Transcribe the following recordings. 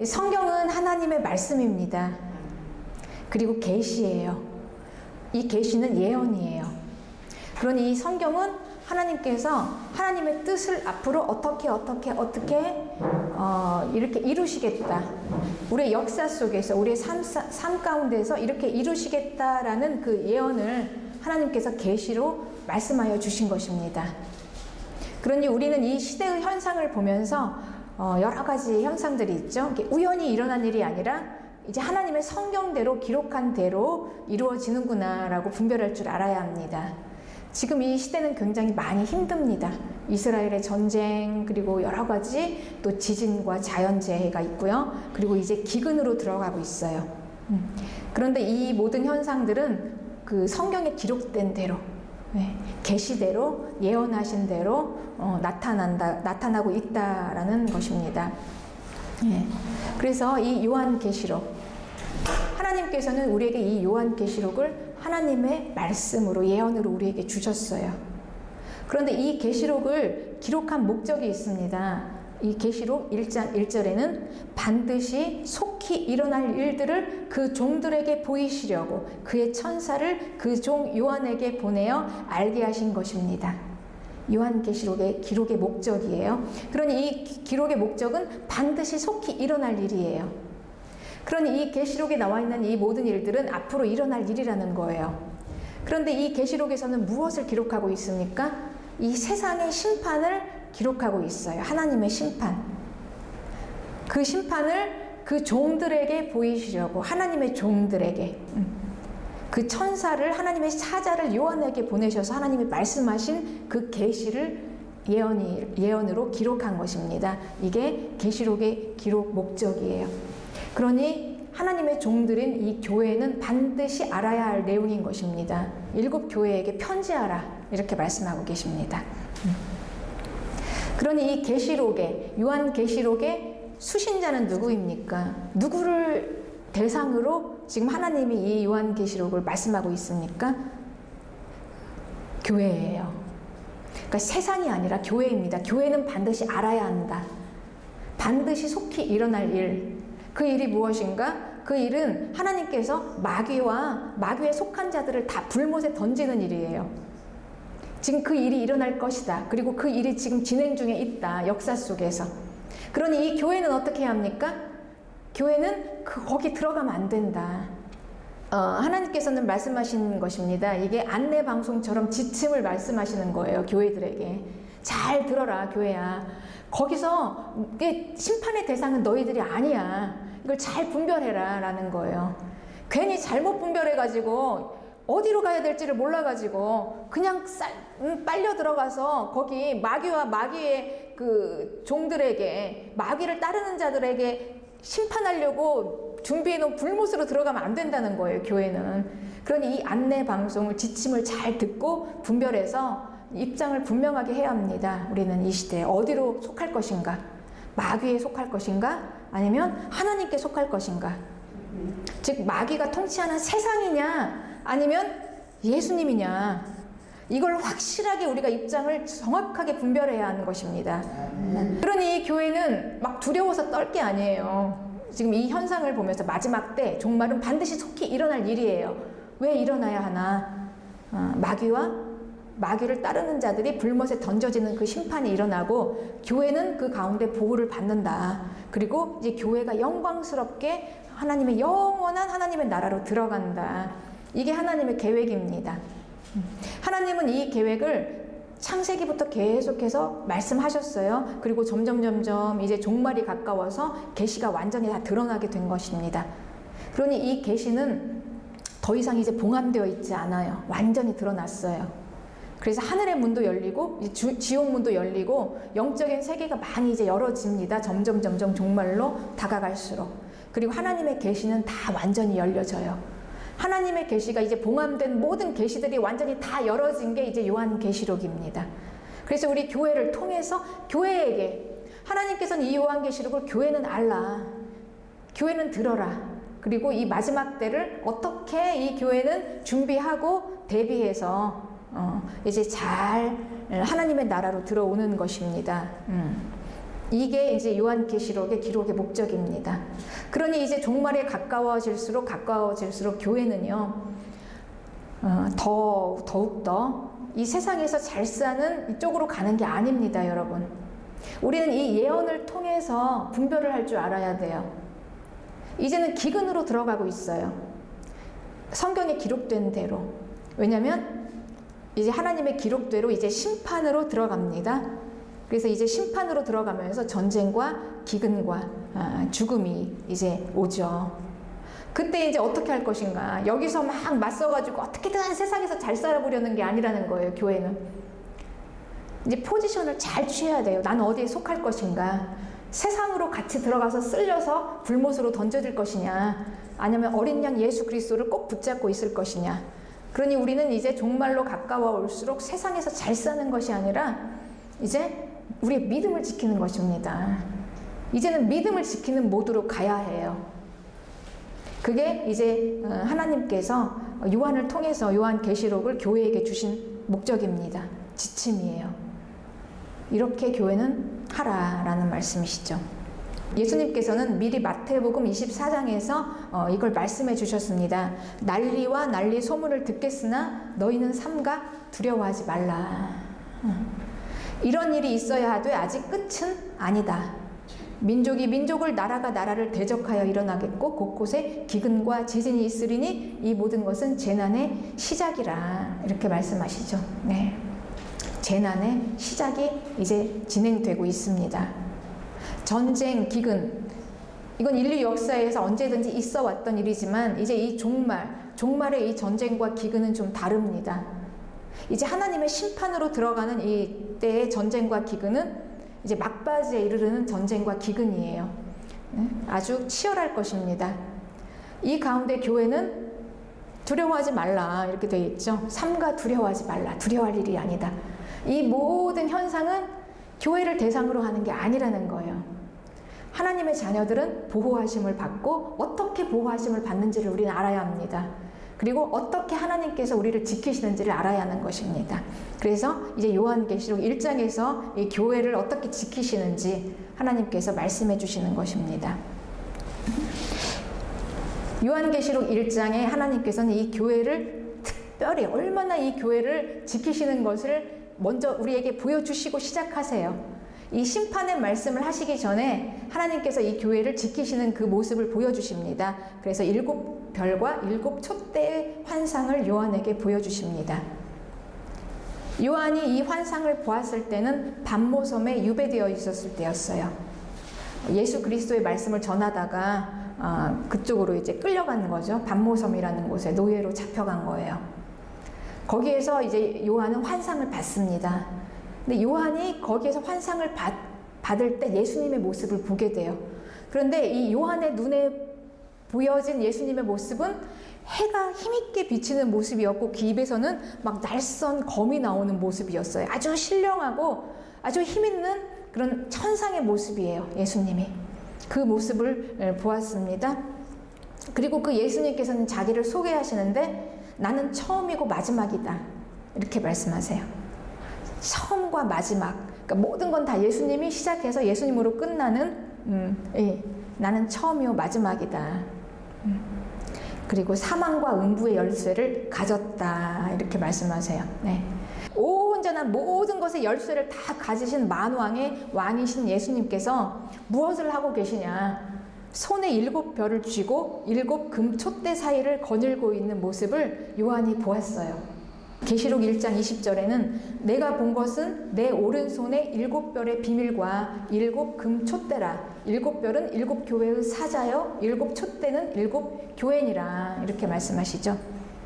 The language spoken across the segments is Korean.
성경은 하나님의 말씀입니다. 그리고 계시예요. 이 계시는 예언이에요. 그러니 이 성경은 하나님께서 하나님의 뜻을 앞으로 어떻게 이렇게 이루시겠다. 우리의 역사 속에서 우리의 삶 가운데서 이렇게 이루시겠다라는 그 예언을 하나님께서 계시로 말씀하여 주신 것입니다. 그러니 우리는 이 시대의 현상을 보면서 여러 가지 현상들이 있죠. 이게 우연히 일어난 일이 아니라 이제 하나님의 성경대로 기록한 대로 이루어지는구나 라고 분별할 줄 알아야 합니다. 지금 이 시대는 굉장히 많이 힘듭니다. 이스라엘의 전쟁, 그리고 여러 가지 또 지진과 자연재해가 있고요. 그리고 이제 기근으로 들어가고 있어요. 그런데 이 모든 현상들은 그 성경에 기록된 대로, 계시대로, 예언하신 대로 나타나고 있다라는 것입니다. 그래서 이 요한계시록, 하나님께서는 우리에게 이 요한계시록을 하나님의 말씀으로, 예언으로 우리에게 주셨어요. 그런데 이 계시록을 기록한 목적이 있습니다. 이 계시록 1장 1절에는 반드시 속히 일어날 일들을 그 종들에게 보이시려고 그의 천사를 그 종 요한에게 보내어 알게 하신 것입니다. 요한계시록의 기록의 목적이에요. 그러니 이 기록의 목적은 반드시 속히 일어날 일이에요. 그러니 이 계시록에 나와 있는 이 모든 일들은 앞으로 일어날 일이라는 거예요. 그런데 이 계시록에서는 무엇을 기록하고 있습니까? 이 세상의 심판을 기록하고 있어요. 하나님의 심판. 그 심판을 그 종들에게 보이시려고, 하나님의 종들에게, 그 천사를, 하나님의 사자를 요한에게 보내셔서 하나님이 말씀하신 그 계시를 예언으로 기록한 것입니다. 이게 계시록의 기록 목적이에요. 그러니 하나님의 종들인 이 교회는 반드시 알아야 할 내용인 것입니다. 7 교회에게 편지하라, 이렇게 말씀하고 계십니다. 그러니 이 계시록에, 요한계시록의 수신자는 누구입니까? 누구를 대상으로 지금 하나님이 이 요한계시록을 말씀하고 있습니까? 교회예요. 그러니까 세상이 아니라 교회입니다. 교회는 반드시 알아야 한다. 반드시 속히 일어날 일. 그 일이 무엇인가? 그 일은 하나님께서 마귀에 속한 자들을 다 불못에 던지는 일이에요. 지금 그 일이 일어날 것이다. 그리고 그 일이 지금 진행 중에 있다. 역사 속에서. 그러니 이 교회는 어떻게 해야 합니까? 교회는 거기 들어가면 안 된다. 하나님께서는 말씀하신 것입니다. 이게 안내 방송처럼 지침을 말씀하시는 거예요. 교회들에게. 잘 들어라, 교회야. 거기서 심판의 대상은 너희들이 아니야. 이걸 잘 분별해라 라는 거예요. 괜히 잘못 분별해가지고 어디로 가야 될지를 몰라가지고 그냥 빨려 들어가서 거기 마귀의 그 종들에게, 마귀를 따르는 자들에게 심판하려고 준비해놓은 불못으로 들어가면 안 된다는 거예요. 교회는. 그러니 이 안내 방송을, 지침을 잘 듣고 분별해서 입장을 분명하게 해야 합니다. 우리는 이 시대에 어디로 속할 것인가? 마귀에 속할 것인가? 아니면 하나님께 속할 것인가? 즉 마귀가 통치하는 세상이냐? 아니면 예수님이냐? 이걸 확실하게 우리가 입장을 정확하게 분별해야 하는 것입니다. 그러니 교회는 막 두려워서 떨 게 아니에요. 지금 이 현상을 보면서 마지막 때 종말은 반드시 속히 일어날 일이에요. 왜 일어나야 하나? 마귀를 따르는 자들이 불못에 던져지는 그 심판이 일어나고 교회는 그 가운데 보호를 받는다. 그리고 이제 교회가 영광스럽게 영원한 하나님의 나라로 들어간다. 이게 하나님의 계획입니다. 하나님은 이 계획을 창세기부터 계속해서 말씀하셨어요. 그리고 점점 이제 종말이 가까워서 계시가 완전히 다 드러나게 된 것입니다. 그러니 이 계시는 더 이상 이제 봉함되어 있지 않아요. 완전히 드러났어요. 그래서 하늘의 문도 열리고 지옥 문도 열리고 영적인 세계가 많이 이제 열어집니다. 점점 종말로 다가갈수록. 그리고 하나님의 계시는 다 완전히 열려져요. 하나님의 계시가 이제 봉함된 모든 계시들이 완전히 다 열어진 게 이제 요한계시록입니다. 그래서 우리 교회를 통해서 교회에게 하나님께서는 이 요한계시록을 교회는 알라, 교회는 들어라. 그리고 이 마지막 때를 어떻게 이 교회는 준비하고 대비해서 이제 잘 하나님의 나라로 들어오는 것입니다. 이게 이제 요한계시록의 기록의 목적입니다. 그러니 이제 종말에 가까워질수록 교회는요, 더욱더 이 세상에서 잘 사는 이쪽으로 가는 게 아닙니다, 여러분. 우리는 이 예언을 통해서 분별을 할 줄 알아야 돼요. 이제는 기근으로 들어가고 있어요. 성경에 기록된 대로. 왜냐하면 이제 하나님의 기록대로 이제 심판으로 들어갑니다. 그래서 이제 심판으로 들어가면서 전쟁과 기근과 죽음이 이제 오죠. 그때 이제 어떻게 할 것인가? 여기서 막 맞서가지고 어떻게든 세상에서 잘 살아보려는 게 아니라는 거예요, 교회는. 이제 포지션을 잘 취해야 돼요. 나는 어디에 속할 것인가? 세상으로 같이 들어가서 쓸려서 불못으로 던져질 것이냐? 아니면 어린 양 예수 그리스도를 꼭 붙잡고 있을 것이냐? 그러니 우리는 이제 종말로 가까워 올수록 세상에서 잘 사는 것이 아니라 이제 우리의 믿음을 지키는 것입니다. 이제는 믿음을 지키는 모드로 가야 해요. 그게 이제 하나님께서 요한을 통해서 요한계시록을 교회에게 주신 목적입니다. 지침이에요. 이렇게 교회는 하라라는 말씀이시죠. 예수님께서는 미리 마태복음 24장에서 이걸 말씀해 주셨습니다. 난리와 난리 소문을 듣겠으나 너희는 삼가 두려워하지 말라. 이런 일이 있어야 하되 아직 끝은 아니다. 민족이 민족을, 나라가 나라를 대적하여 일어나겠고 곳곳에 기근과 지진이 있으리니 이 모든 것은 재난의 시작이라. 이렇게 말씀하시죠. 네. 재난의 시작이 이제 진행되고 있습니다. 전쟁, 기근, 이건 인류 역사에서 언제든지 있어 왔던 일이지만 이제 이 종말의 이 전쟁과 기근은 좀 다릅니다. 이제 하나님의 심판으로 들어가는 이 때의 전쟁과 기근은 이제 막바지에 이르르는 전쟁과 기근이에요. 아주 치열할 것입니다. 이 가운데 교회는 두려워하지 말라 이렇게 되어 있죠. 삼가 두려워하지 말라. 두려워할 일이 아니다. 이 모든 현상은 교회를 대상으로 하는 게 아니라는 거예요. 하나님의 자녀들은 보호하심을 받고 어떻게 보호하심을 받는지를 우리는 알아야 합니다. 그리고 어떻게 하나님께서 우리를 지키시는지를 알아야 하는 것입니다. 그래서 이제 요한계시록 1장에서 이 교회를 어떻게 지키시는지 하나님께서 말씀해 주시는 것입니다. 요한계시록 1장에 하나님께서는 이 교회를 특별히 얼마나 이 교회를 지키시는 것을 먼저 우리에게 보여주시고 시작하세요. 이 심판의 말씀을 하시기 전에 하나님께서 이 교회를 지키시는 그 모습을 보여주십니다. 그래서 7별과 7촛대의 환상을 요한에게 보여주십니다. 요한이 이 환상을 보았을 때는 반모섬에 유배되어 있었을 때였어요. 예수 그리스도의 말씀을 전하다가 그쪽으로 이제 끌려간 거죠. 반모섬이라는 곳에 노예로 잡혀간 거예요. 거기에서 이제 요한은 환상을 받습니다. 근데 요한이 거기에서 환상을 받을 때 예수님의 모습을 보게 돼요. 그런데 이 요한의 눈에 보여진 예수님의 모습은 해가 힘있게 비치는 모습이었고 그 입에서는 막 날선 검이 나오는 모습이었어요. 아주 신령하고 아주 힘있는 그런 천상의 모습이에요. 예수님이. 그 모습을 보았습니다. 그리고 그 예수님께서는 자기를 소개하시는데 나는 처음이고 마지막이다. 이렇게 말씀하세요. 처음과 마지막, 그러니까 모든 건 다 예수님이 시작해서 예수님으로 끝나는 나는 처음이요 마지막이다. 그리고 사망과 음부의 열쇠를 가졌다 이렇게 말씀하세요. 네. 온전한 모든 것의 열쇠를 다 가지신 만왕의 왕이신 예수님께서 무엇을 하고 계시냐? 손에 7별을 쥐고 7금 촛대 사이를 거닐고 있는 모습을 요한이 보았어요. 계시록 1장 20절에는 내가 본 것은 내 오른손에 7별의 비밀과 7금 촛대라. 7별은 7교회의 사자요 7촛대는 7교회니라 이렇게 말씀하시죠.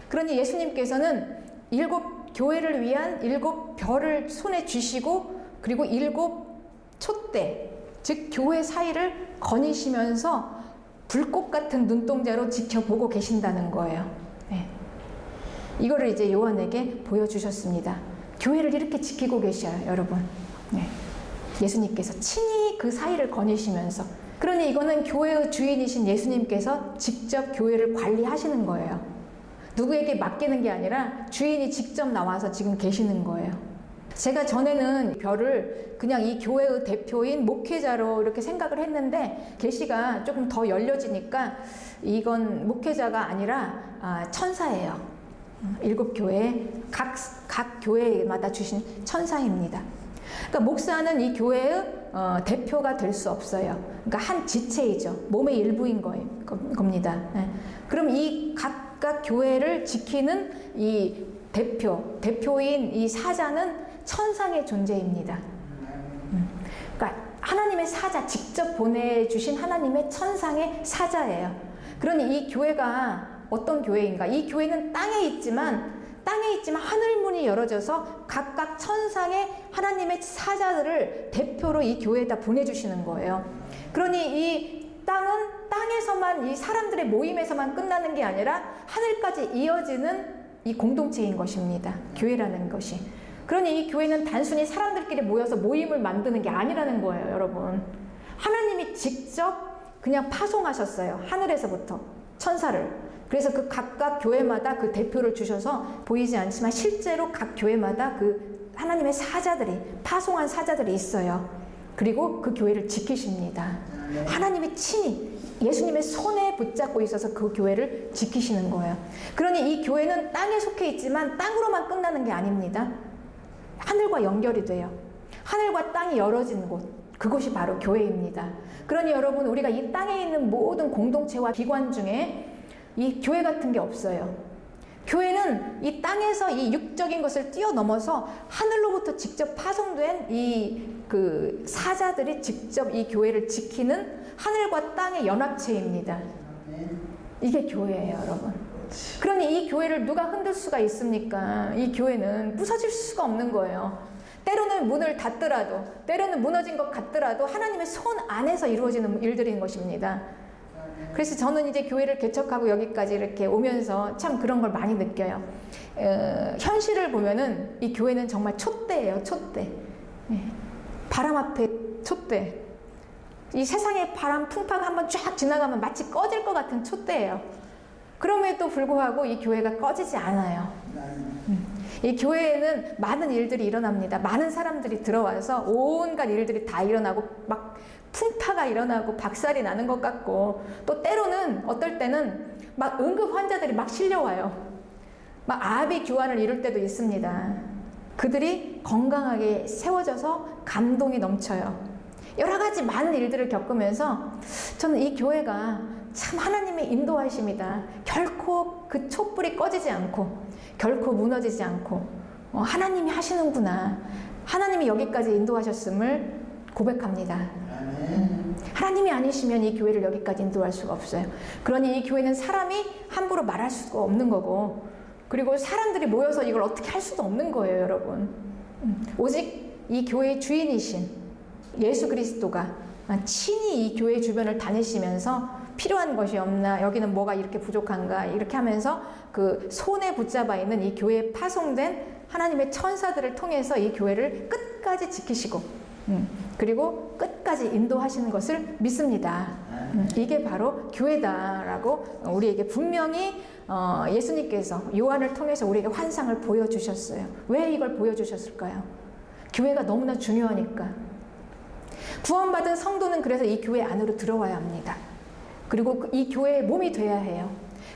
그러니 예수님께서는 7교회를 위한 7별을 손에 쥐시고 그리고 7촛대 즉 교회 사이를 거니시면서 불꽃 같은 눈동자로 지켜보고 계신다는 거예요. 네. 이거를 이제 요한에게 보여주셨습니다. 교회를 이렇게 지키고 계셔요, 여러분. 네. 예수님께서 친히 그 사이를 거니시면서. 그러니 이거는 교회의 주인이신 예수님께서 직접 교회를 관리하시는 거예요. 누구에게 맡기는 게 아니라 주인이 직접 나와서 지금 계시는 거예요. 제가 전에는 별을 그냥 이 교회의 대표인 목회자로 이렇게 생각을 했는데 계시가 조금 더 열려지니까 이건 목회자가 아니라 천사예요. 7교회 각 교회마다 주신 천사입니다. 그러니까 목사는 이 교회의 대표가 될 수 없어요. 그러니까 한 지체이죠. 몸의 일부인 겁니다. 그럼 이 각각 교회를 지키는 이 대표인 이 사자는 천상의 존재입니다. 그러니까 하나님의 사자, 직접 보내주신 하나님의 천상의 사자예요. 그러니 이 교회가 어떤 교회인가? 이 교회는 땅에 있지만 하늘문이 열어져서 각각 천상의 하나님의 사자들을 대표로 이 교회에다 보내주시는 거예요. 그러니 이 땅은 땅에서만, 이 사람들의 모임에서만 끝나는 게 아니라 하늘까지 이어지는 이 공동체인 것입니다. 교회라는 것이. 그러니 이 교회는 단순히 사람들끼리 모여서 모임을 만드는 게 아니라는 거예요, 여러분. 하나님이 직접 그냥 파송하셨어요. 하늘에서부터 천사를. 그래서 그 각각 교회마다 그 대표를 주셔서 보이지 않지만 실제로 각 교회마다 그 하나님의 사자들이, 파송한 사자들이 있어요. 그리고 그 교회를 지키십니다. 하나님이 친히 예수님의 손에 붙잡고 있어서 그 교회를 지키시는 거예요. 그러니 이 교회는 땅에 속해 있지만 땅으로만 끝나는 게 아닙니다. 하늘과 연결이 돼요. 하늘과 땅이 열어진 곳, 그것이 바로 교회입니다. 그러니 여러분, 우리가 이 땅에 있는 모든 공동체와 기관 중에 이 교회 같은 게 없어요. 교회는 이 땅에서 이 육적인 것을 뛰어넘어서 하늘로부터 직접 파송된 이 그 사자들이 직접 이 교회를 지키는 하늘과 땅의 연합체입니다. 이게 교회예요, 여러분. 그러니 이 교회를 누가 흔들 수가 있습니까? 이 교회는 부서질 수가 없는 거예요. 때로는 문을 닫더라도, 때로는 무너진 것 같더라도 하나님의 손 안에서 이루어지는 일들인 것입니다. 그래서 저는 이제 교회를 개척하고 여기까지 이렇게 오면서 참 그런 걸 많이 느껴요. 현실을 보면은 이 교회는 정말 촛대예요, 촛대. 바람 앞에 촛대. 이 세상의 바람 풍파가 한번 쫙 지나가면 마치 꺼질 것 같은 촛대예요. 그럼에도 불구하고 이 교회가 꺼지지 않아요. 이 교회에는 많은 일들이 일어납니다. 많은 사람들이 들어와서 온갖 일들이 다 일어나고 막 풍파가 일어나고 박살이 나는 것 같고, 또 때로는 어떨 때는 막 응급 환자들이 막 실려와요. 막 아비 규환을 이룰 때도 있습니다. 그들이 건강하게 세워져서 감동이 넘쳐요. 여러 가지 많은 일들을 겪으면서 저는 이 교회가 참 하나님의 인도하심이다. 결코 그 촛불이 꺼지지 않고 결코 무너지지 않고 하나님이 하시는구나. 하나님이 여기까지 인도하셨음을 고백합니다. 하나님이 아니시면 이 교회를 여기까지 인도할 수가 없어요. 그러니 이 교회는 사람이 함부로 말할 수가 없는 거고, 그리고 사람들이 모여서 이걸 어떻게 할 수도 없는 거예요, 여러분. 오직 이 교회의 주인이신 예수 그리스도가 친히 이 교회 주변을 다니시면서 필요한 것이 없나, 여기는 뭐가 이렇게 부족한가, 이렇게 하면서 그 손에 붙잡아 있는 이 교회에 파송된 하나님의 천사들을 통해서 이 교회를 끝까지 지키시고 그리고 끝까지 인도하시는 것을 믿습니다. 이게 바로 교회다라고 우리에게 분명히 예수님께서 요한을 통해서 우리에게 환상을 보여주셨어요. 왜 이걸 보여주셨을까요? 교회가 너무나 중요하니까. 구원받은 성도는 그래서 이 교회 안으로 들어와야 합니다. 그리고 이 교회의 몸이 돼야 해요.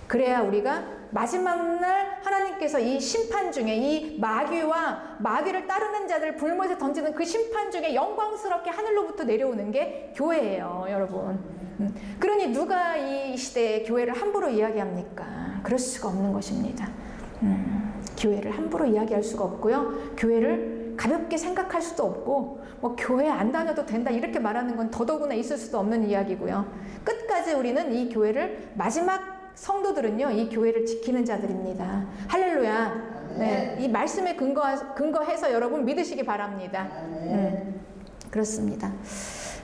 그래야 우리가 마지막 날 하나님께서 이 심판 중에 이 마귀를 따르는 자들 불못에 던지는 그 심판 중에 영광스럽게 하늘로부터 내려오는 게 교회예요, 여러분. 그러니 누가 이 시대에 교회를 함부로 이야기합니까? 그럴 수가 없는 것입니다. 교회를 함부로 이야기할 수가 없고요. 교회를 가볍게 생각할 수도 없고, 뭐 교회 안 다녀도 된다 이렇게 말하는 건 더더구나 있을 수도 없는 이야기고요. 끝까지 우리는 이 교회를, 마지막 성도들은요, 이 교회를 지키는 자들입니다. 할렐루야. 네, 이 말씀에 근거해서 여러분 믿으시기 바랍니다. 그렇습니다.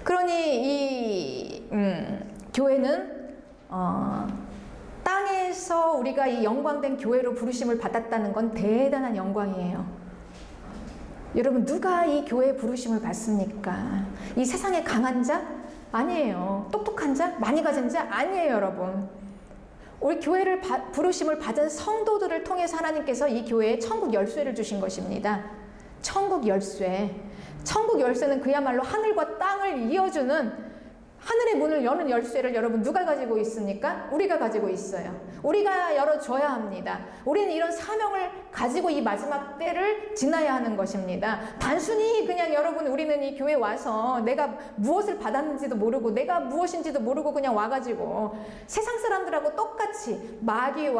그러니 이 교회는 땅에서 우리가 이 영광된 교회로 부르심을 받았다는 건 대단한 영광이에요. 여러분, 누가 이 교회에 부르심을 받습니까? 이 세상에 강한 자? 아니에요. 똑똑한 자? 많이 가진 자? 아니에요, 여러분. 우리 교회를 부르심을 받은 성도들을 통해서 하나님께서 이 교회에 천국 열쇠를 주신 것입니다. 천국 열쇠. 천국 열쇠는 그야말로 하늘과 땅을 이어주는 하늘의 문을 여는 열쇠를 여러분 누가 가지고 있습니까? 우리가 가지고 있어요. 우리가 열어줘야 합니다. 우리는 이런 사명을 가지고 이 마지막 때를 지나야 하는 것입니다. 단순히 그냥 여러분 우리는 이 교회 와서 내가 무엇을 받았는지도 모르고 내가 무엇인지도 모르고 그냥 와가지고 세상 사람들하고 똑같이 마귀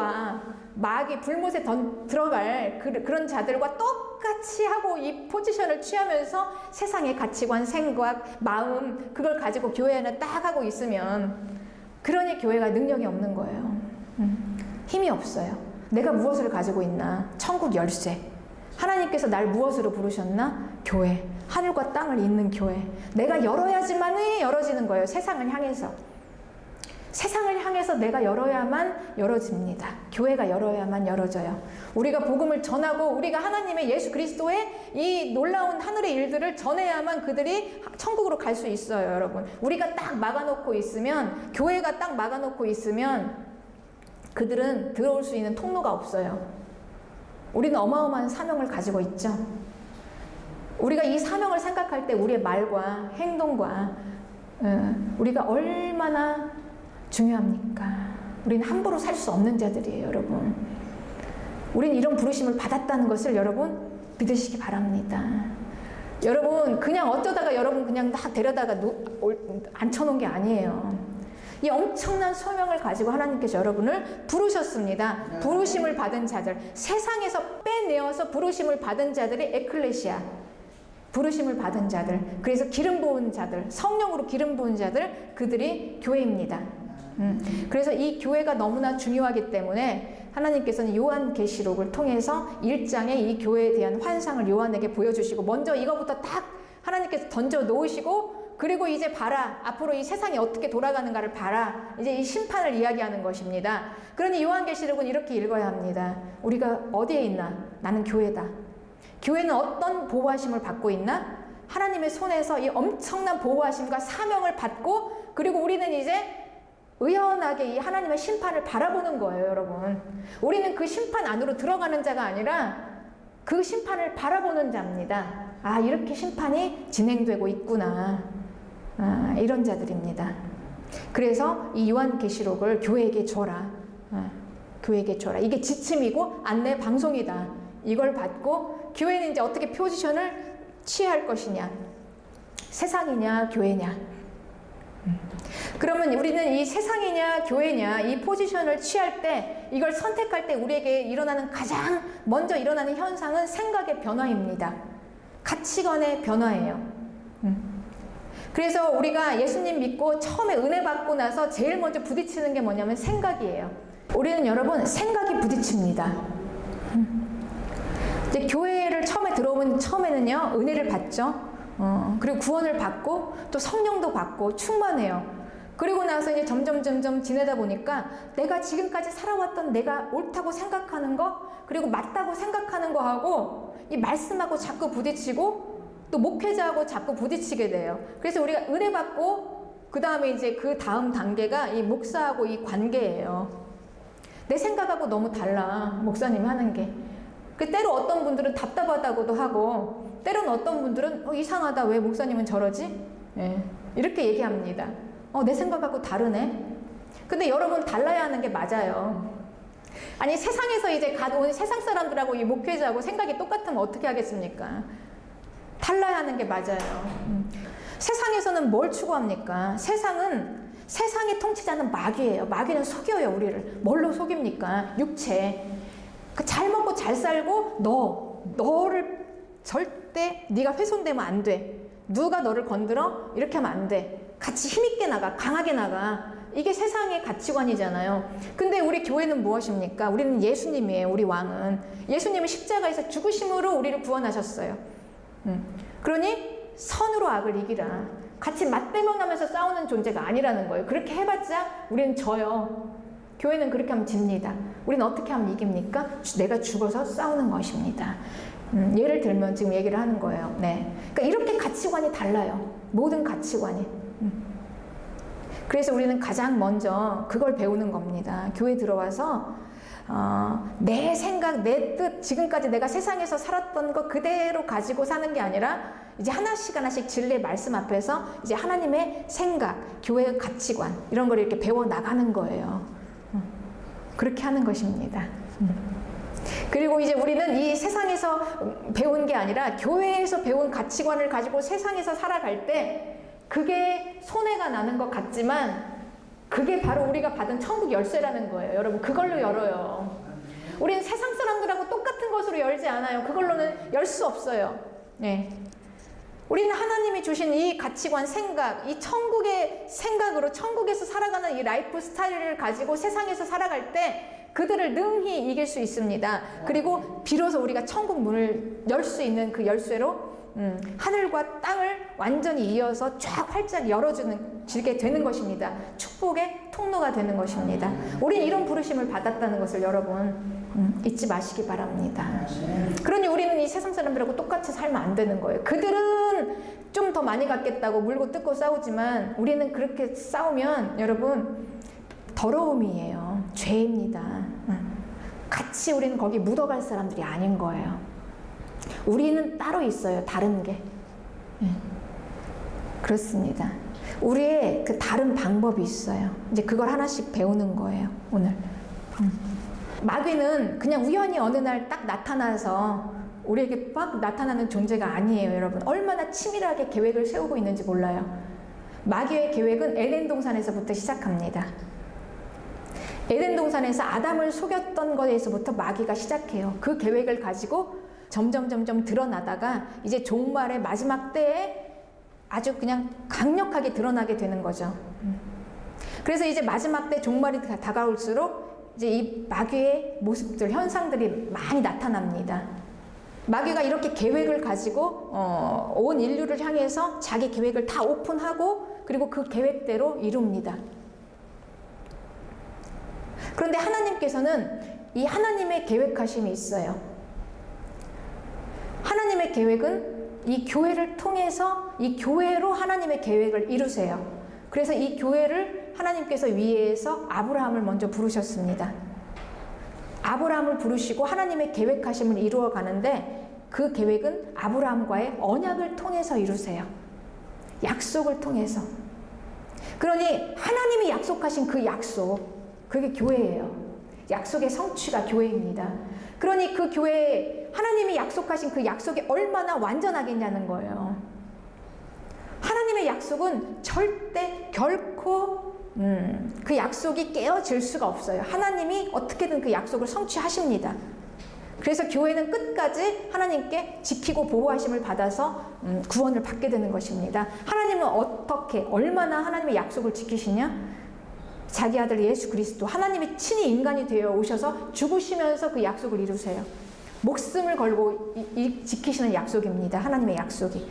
불못에 들어갈 그런 자들과 똑같이 하고 이 포지션을 취하면서 세상의 가치관, 생각, 마음 그걸 가지고 교회 안에 딱 하고 있으면 그러니 교회가 능력이 없는 거예요. 힘이 없어요. 내가 무엇을 가지고 있나? 천국 열쇠. 하나님께서 날 무엇으로 부르셨나? 교회. 하늘과 땅을 잇는 교회. 내가 열어야지만 열어지는 거예요. 세상을 향해서. 세상을 향해서 내가 열어야만 열어집니다. 교회가 열어야만 열어져요. 우리가 복음을 전하고 우리가 하나님의 예수 그리스도의 이 놀라운 하늘의 일들을 전해야만 그들이 천국으로 갈 수 있어요, 여러분. 우리가 딱 막아놓고 있으면, 교회가 딱 막아놓고 있으면 그들은 들어올 수 있는 통로가 없어요. 우리는 어마어마한 사명을 가지고 있죠. 우리가 이 사명을 생각할 때 우리의 말과 행동과 우리가 얼마나 중요합니까? 우리는 함부로 살 수 없는 자들이에요, 여러분. 우리는 이런 부르심을 받았다는 것을 여러분 믿으시기 바랍니다. 여러분 그냥 어쩌다가 여러분 그냥 다 데려다가 앉혀놓은 게 아니에요. 이 엄청난 소명을 가지고 하나님께서 여러분을 부르셨습니다. 부르심을 받은 자들, 세상에서 빼내어서 부르심을 받은 자들이 에클레시아, 부르심을 받은 자들, 그래서 기름 부은 자들, 성령으로 기름 부은 자들, 그들이 교회입니다. 그래서 이 교회가 너무나 중요하기 때문에 하나님께서는 요한계시록을 통해서 1장에 이 교회에 대한 환상을 요한에게 보여주시고 먼저 이거부터 딱 하나님께서 던져 놓으시고 그리고 이제 봐라, 앞으로 이 세상이 어떻게 돌아가는가를 봐라, 이제 이 심판을 이야기하는 것입니다. 그러니 요한계시록은 이렇게 읽어야 합니다. 우리가 어디에 있나? 나는 교회다. 교회는 어떤 보호하심을 받고 있나? 하나님의 손에서 이 엄청난 보호하심과 사명을 받고, 그리고 우리는 이제 의연하게 이 하나님의 심판을 바라보는 거예요, 여러분. 우리는 그 심판 안으로 들어가는 자가 아니라 그 심판을 바라보는 자입니다. 아, 이렇게 심판이 진행되고 있구나. 이런 자들입니다. 그래서 이 요한계시록을 교회에게 줘라. 교회에게 줘라. 이게 지침이고 안내 방송이다. 이걸 받고 교회는 이제 어떻게 포지션을 취할 것이냐. 세상이냐 교회냐. 그러면 우리는 이 세상이냐 교회냐 이 포지션을 취할 때, 이걸 선택할 때 우리에게 일어나는 가장 먼저 일어나는 현상은 생각의 변화입니다. 가치관의 변화예요. 그래서 우리가 예수님 믿고 처음에 은혜 받고 나서 제일 먼저 부딪히는 게 뭐냐면 생각이에요. 우리는 여러분 생각이 부딪힙니다. 이제 교회를 처음에 들어오면 처음에는요 은혜를 받죠. 그리고 구원을 받고 또 성령도 받고 충만해요. 그리고 나서 이제 점점 지내다 보니까 내가 지금까지 살아왔던 내가 옳다고 생각하는 거, 그리고 맞다고 생각하는 거하고 이 말씀하고 자꾸 부딪히고 또 목회자하고 자꾸 부딪히게 돼요. 그래서 우리가 은혜 받고 그 다음에 이제 그 다음 단계가 이 목사하고 이 관계예요. 내 생각하고 너무 달라, 목사님 하는 게. 그 때로 어떤 분들은 답답하다고도 하고, 때로는 어떤 분들은 이상하다, 왜 목사님은 저러지? 예, 이렇게 얘기합니다. 내 생각하고 다르네. 근데 여러분 달라야 하는 게 맞아요. 아니 세상에서 이제 온 세상 사람들하고 이 목회자하고 생각이 똑같으면 어떻게 하겠습니까? 달라야 하는 게 맞아요. 세상에서는 뭘 추구합니까? 세상의 통치자는 마귀예요. 마귀는 속여요, 우리를. 뭘로 속입니까? 육체. 잘 먹고 잘 살고 너를 절대 네가 훼손되면 안 돼. 누가 너를 건드려? 이렇게 하면 안 돼. 같이 힘있게 나가, 강하게 나가. 이게 세상의 가치관이잖아요. 근데 우리 교회는 무엇입니까? 우리는 예수님이에요. 우리 왕은 예수님이 십자가에서 죽으심으로 우리를 구원하셨어요. 그러니 선으로 악을 이기라. 같이 맞대응하면서 싸우는 존재가 아니라는 거예요. 그렇게 해봤자 우리는 져요. 교회는 그렇게 하면 집니다. 우리는 어떻게 하면 이깁니까? 내가 죽어서 싸우는 것입니다. 예를 들면 지금 얘기를 하는 거예요. 네. 그러니까 이렇게 가치관이 달라요. 모든 가치관이. 그래서 우리는 가장 먼저 그걸 배우는 겁니다. 교회 들어와서 내 생각, 내 뜻, 지금까지 내가 세상에서 살았던 것 그대로 가지고 사는 게 아니라 이제 하나씩 하나씩 진리의 말씀 앞에서 이제 하나님의 생각, 교회의 가치관 이런 걸 이렇게 배워 나가는 거예요. 그렇게 하는 것입니다. 그리고 이제 우리는 이 세상에서 배운 게 아니라 교회에서 배운 가치관을 가지고 세상에서 살아갈 때 그게 손해가 나는 것 같지만 그게 바로 우리가 받은 천국 열쇠라는 거예요. 여러분, 그걸로 열어요. 우리는 세상 사람들하고 똑같은 것으로 열지 않아요. 그걸로는 열 수 없어요. 네. 우리는 하나님이 주신 이 가치관, 생각, 이 천국의 생각으로 천국에서 살아가는 이 라이프 스타일을 가지고 세상에서 살아갈 때 그들을 능히 이길 수 있습니다. 그리고 비로소 우리가 천국 문을 열 수 있는 그 열쇠로 하늘과 땅을 완전히 이어서 쫙 활짝 열어주게 되는 것입니다. 축복의 통로가 되는 것입니다. 우리는 이런 부르심을 받았다는 것을 여러분 잊지 마시기 바랍니다. 그러니 우리는 이 세상 사람들하고 똑같이 살면 안 되는 거예요. 그들은 좀 더 많이 갖겠다고 물고 뜯고 싸우지만 우리는 그렇게 싸우면 여러분 더러움이에요. 죄입니다. 같이 우리는 거기 묻어갈 사람들이 아닌 거예요. 우리는 따로 있어요. 다른 게. 그렇습니다. 우리의 그 다른 방법이 있어요. 이제 그걸 하나씩 배우는 거예요. 오늘. 마귀는 그냥 우연히 어느 날 딱 나타나서 우리에게 막 나타나는 존재가 아니에요. 여러분. 얼마나 치밀하게 계획을 세우고 있는지 몰라요. 마귀의 계획은 에덴 동산에서부터 시작합니다. 에덴 동산에서 아담을 속였던 것에서부터 마귀가 시작해요. 그 계획을 가지고 점점 드러나다가 이제 종말의 마지막 때에 아주 그냥 강력하게 드러나게 되는 거죠. 그래서 이제 마지막 때 종말이 다가올수록 이제 이 마귀의 모습들, 현상들이 많이 나타납니다. 마귀가 이렇게 계획을 가지고 온 인류를 향해서 자기 계획을 다 오픈하고 그리고 그 계획대로 이룹니다. 그런데 하나님께서는 이 하나님의 계획하심이 있어요. 하나님의 계획은 이 교회를 통해서 이 교회로 하나님의 계획을 이루세요. 그래서 이 교회를 하나님께서 위에서 아브라함을 먼저 부르셨습니다. 아브라함을 부르시고 하나님의 계획하심을 이루어 가는데 그 계획은 아브라함과의 언약을 통해서 이루세요. 약속을 통해서. 그러니 하나님이 약속하신 그 약속, 그게 교회예요. 약속의 성취가 교회입니다. 그러니 그 교회에 하나님이 약속하신 그 약속이 얼마나 완전하겠냐는 거예요. 하나님의 약속은 절대 결코 그 약속이 깨어질 수가 없어요. 하나님이 어떻게든 그 약속을 성취하십니다. 그래서 교회는 끝까지 하나님께 지키고 보호하심을 받아서 구원을 받게 되는 것입니다. 하나님은 어떻게, 얼마나 하나님의 약속을 지키시냐? 자기 아들 예수 그리스도, 하나님이 친히 인간이 되어 오셔서 죽으시면서 그 약속을 이루세요. 목숨을 걸고 지키시는 약속입니다. 하나님의 약속이.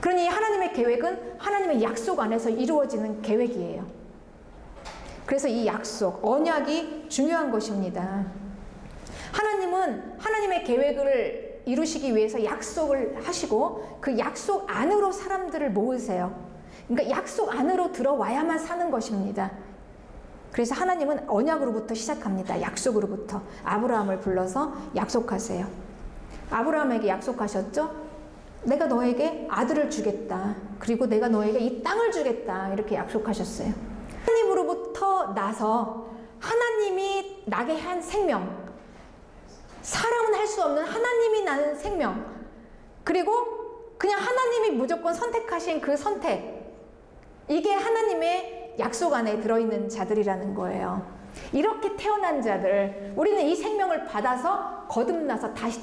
그러니 하나님의 계획은 하나님의 약속 안에서 이루어지는 계획이에요. 그래서 이 약속, 언약이 중요한 것입니다. 하나님은 하나님의 계획을 이루시기 위해서 약속을 하시고 그 약속 안으로 사람들을 모으세요. 그러니까 약속 안으로 들어와야만 사는 것입니다. 그래서 하나님은 언약으로부터 시작합니다. 약속으로부터. 아브라함을 불러서 약속하세요. 아브라함에게 약속하셨죠? 내가 너에게 아들을 주겠다. 그리고 내가 너에게 이 땅을 주겠다. 이렇게 약속하셨어요. 하나님으로부터 나서 하나님이 나게 한 생명, 사람은 할 수 없는 하나님이 나는 생명, 그리고 그냥 하나님이 무조건 선택하신 그 선택, 이게 하나님의 약속 안에 들어있는 자들이라는 거예요. 이렇게 태어난 자들, 우리는 이 생명을 받아서 거듭나서 다시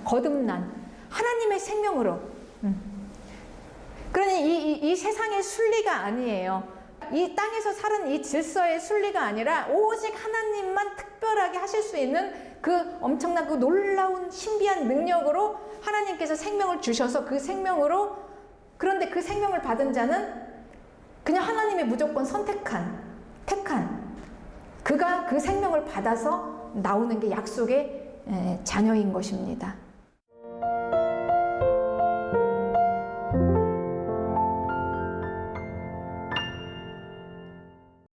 거듭난 하나님의 생명으로. 그러니 이 세상의 순리가 아니에요. 이 땅에서 사는 이 질서의 순리가 아니라 오직 하나님만 특별하게 하실 수 있는 그 엄청난 그 놀라운 신비한 능력으로 하나님께서 생명을 주셔서 그 생명으로, 그런데 그 생명을 받은 자는 그냥 하나님이 무조건 택한 그가 그 생명을 받아서 나오는 게 약속의 자녀인 것입니다.